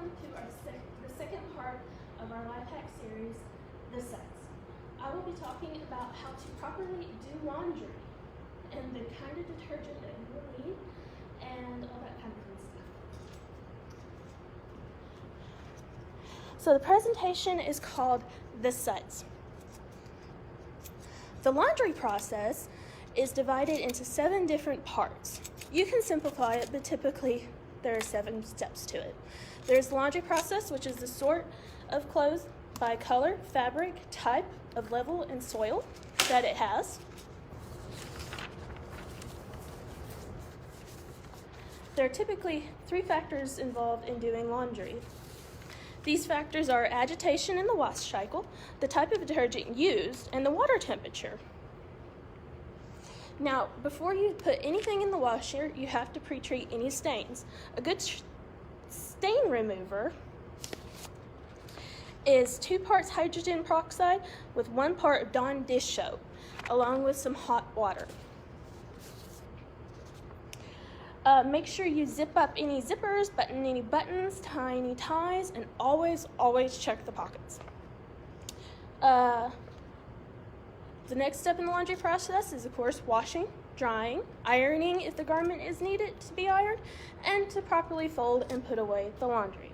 welcome to the second part of our life hack series, the Suds. I will be talking about how to properly do laundry and the kind of detergent that you will need and all that kind of fun stuff. So the presentation is called the Suds. The laundry process is divided into 7 different parts. You can simplify it, but typically there are 7 steps to it. There's the laundry process, which is the sort of clothes by color, fabric, type of level, and soil that it has. There are typically 3 factors involved in doing laundry. These factors are agitation in the wash cycle, the type of detergent used, and the water temperature. Now, before you put anything in the washer, you have to pre-treat any stains. A good stain remover is 2 parts hydrogen peroxide with 1 part of Dawn dish soap, along with some hot water. Make sure you zip up any zippers, button any buttons, tie any ties, and always check the pockets. The next step in the laundry process is, of course, washing, drying, ironing if the garment is needed to be ironed, and to properly fold and put away the laundry.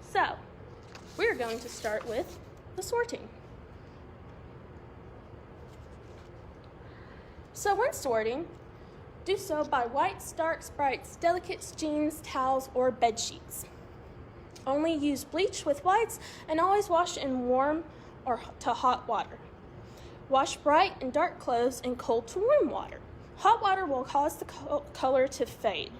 So, we're going to start with the sorting. So when sorting, do so by whites, darks, brights, delicates, jeans, towels, or bed sheets. Only use bleach with whites and always wash in warm or to hot water. Wash bright and dark clothes in cold to warm water. Hot water will cause the color to fade.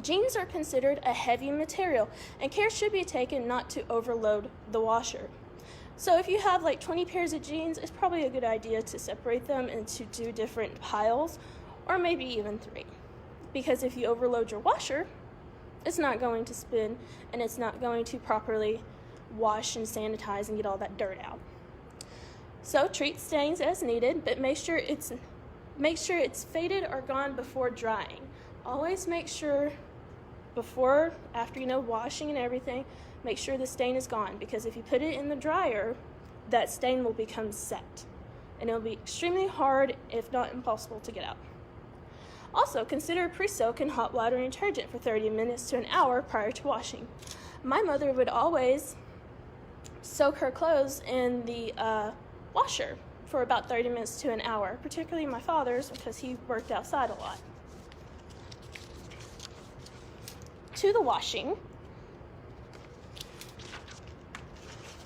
Jeans are considered a heavy material, and care should be taken not to overload the washer. So if you have like 20 pairs of jeans, it's probably a good idea to separate them into 2 different piles, or maybe even 3. Because if you overload your washer, it's not going to spin, and it's not going to properly wash and sanitize and get all that dirt out. So treat stains as needed, but make sure it's faded or gone before drying. Always make sure after washing and everything, make sure the stain is gone, because if you put it in the dryer, that stain will become set, and it'll be extremely hard, if not impossible, to get out. Also, consider pre-soak in hot water and detergent for 30 minutes to an hour prior to washing. My mother would always soak her clothes in the washer for about 30 minutes to an hour, particularly my father's, because he worked outside a lot. To the washing.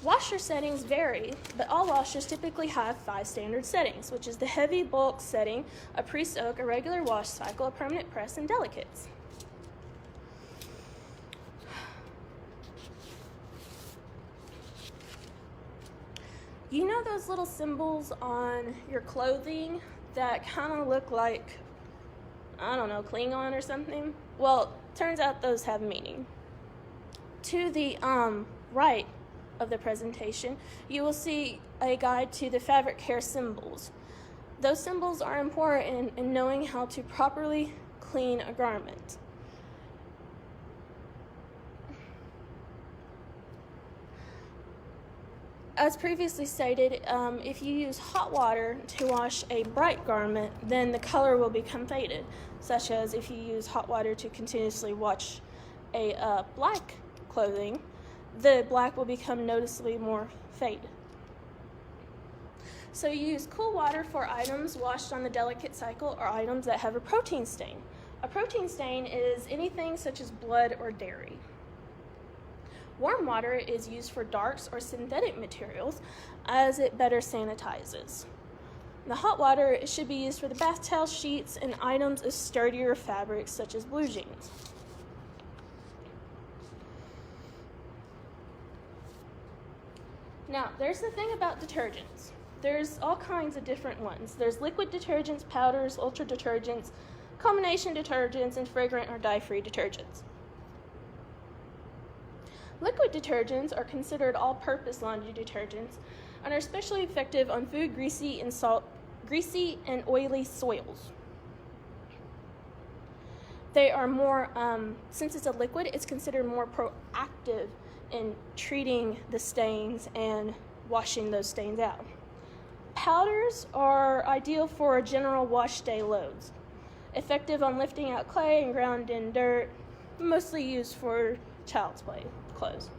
Washer settings vary, but all washers typically have 5 standard settings, which is the heavy bulk setting, a pre-soak, a regular wash cycle, a permanent press, and delicates. You know those little symbols on your clothing that kind of look like, I don't know, Klingon or something? Well, turns out those have meaning. To the right of the presentation, you will see a guide to the fabric care symbols. Those symbols are important in knowing how to properly clean a garment. As previously stated, if you use hot water to wash a bright garment, then the color will become faded, such as if you use hot water to continuously wash a black clothing, the black will become noticeably more faded. So you use cool water for items washed on the delicate cycle or items that have a protein stain. A protein stain is anything such as blood or dairy. Warm water is used for darks or synthetic materials, as it better sanitizes. The hot water should be used for the bath towel, sheets, and items of sturdier fabrics such as blue jeans. Now, there's the thing about detergents. There's all kinds of different ones. There's liquid detergents, powders, ultra detergents, combination detergents, and fragrant or dye-free detergents. Liquid detergents are considered all-purpose laundry detergents and are especially effective on food, greasy and oily soils. they are more, since it's a liquid, it's considered more proactive in treating the stains and washing those stains out. Powders are ideal for general wash day loads, effective on lifting out clay and ground in dirt, mostly used for child's play clothes.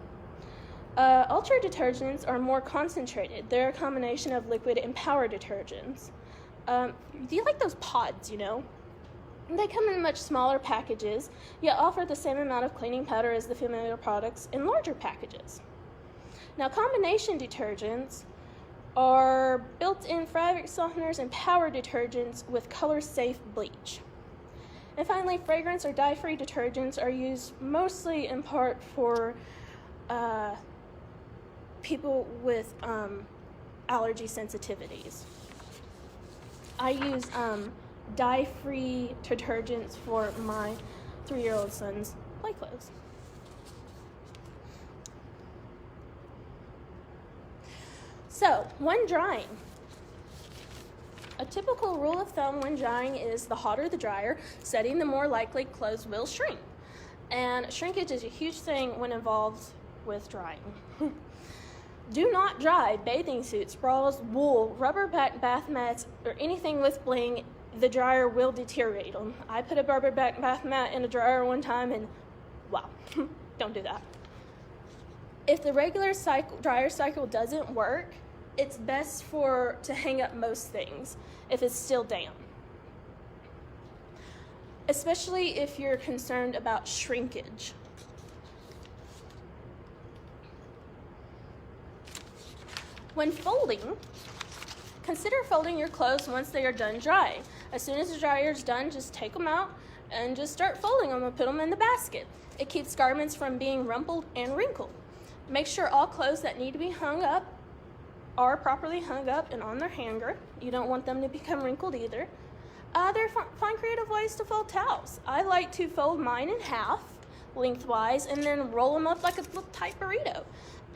Ultra detergents are more concentrated. They're a combination of liquid and power detergents. Do you like those pods, you know? They come in much smaller packages, yet offer the same amount of cleaning powder as the familiar products in larger packages. Now, combination detergents are built-in fabric softeners and power detergents with color-safe bleach. And finally, fragrance or dye-free detergents are used mostly in part for people with allergy sensitivities. I use dye-free detergents for my 3-year-old son's play clothes. So, when drying, a typical rule of thumb when drying is the hotter the dryer setting, the more likely clothes will shrink. And shrinkage is a huge thing when involved with drying. Do not dry bathing suits, bras, wool, rubber bath mats, or anything with bling. The dryer will deteriorate them. I put a rubber bath mat in a dryer one time and wow, don't do that. If the regular dryer cycle doesn't work, it's best to hang up most things if it's still damp, especially if you're concerned about shrinkage. When folding, consider folding your clothes once they are done drying. As soon as the dryer is done, just take them out and just start folding them and put them in the basket. It keeps garments from being rumpled and wrinkled. Make sure all clothes that need to be hung up are properly hung up and on their hanger. You don't want them to become wrinkled either. Find creative ways to fold towels. I like to fold mine in half lengthwise and then roll them up like a little tight burrito.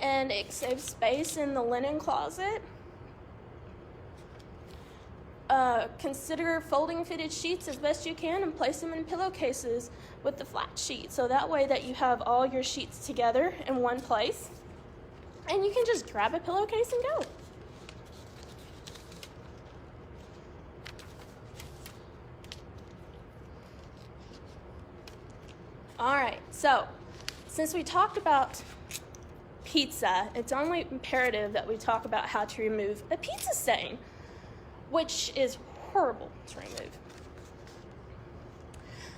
And it saves space in the linen closet. Consider folding fitted sheets as best you can and place them in pillowcases with the flat sheet, so that way that you have all your sheets together in one place and you can just grab a pillowcase and go. All right, so since we talked about pizza, it's only imperative that we talk about how to remove a pizza stain, which is horrible to remove.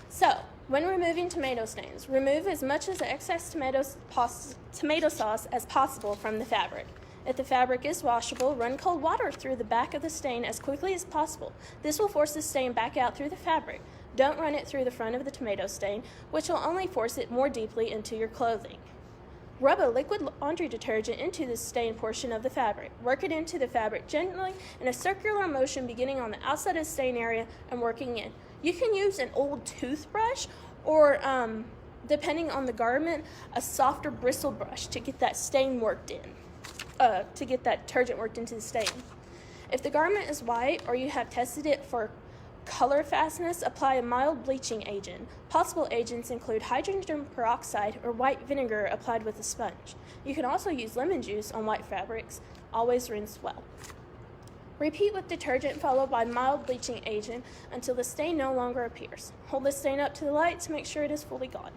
So, when removing tomato stains, remove as much of the excess tomato sauce as possible from the fabric. If the fabric is washable, run cold water through the back of the stain as quickly as possible. This will force the stain back out through the fabric. Don't run it through the front of the tomato stain, which will only force it more deeply into your clothing. Rub a liquid laundry detergent into the stained portion of the fabric. Work it into the fabric gently in a circular motion beginning on the outside of the stain area and working in. You can use an old toothbrush or, depending on the garment, a softer bristle brush to get that stain worked in, to get that detergent worked into the stain. If the garment is white or you have tested it for color fastness, apply a mild bleaching agent. Possible agents include hydrogen peroxide or white vinegar applied with a sponge. You can also use lemon juice on white fabrics. Always rinse well. Repeat with detergent followed by mild bleaching agent until the stain no longer appears. Hold the stain up to the light to make sure it is fully gone.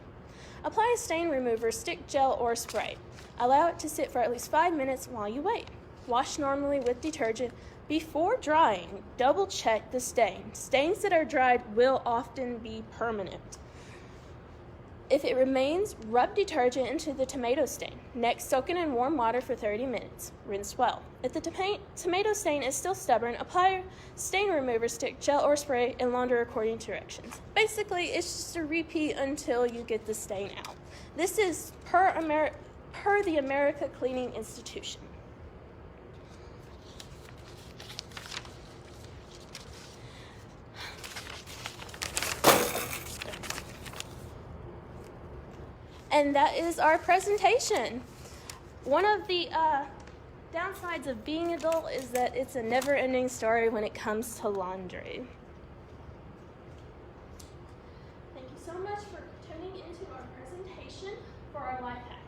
Apply a stain remover, stick, gel, or spray. Allow it to sit for at least 5 minutes while you wait. Wash normally with detergent. Before drying, double check the stain. Stains that are dried will often be permanent. If it remains, rub detergent into the tomato stain. Next, soak it in warm water for 30 minutes. Rinse well. If the tomato stain is still stubborn, apply stain remover stick, gel, or spray, and launder according to directions. Basically, it's just a repeat until you get the stain out. This is per the America Cleaning Institution. And that is our presentation. One of the downsides of being adult is that it's a never-ending story when it comes to laundry. Thank you so much. our life hack.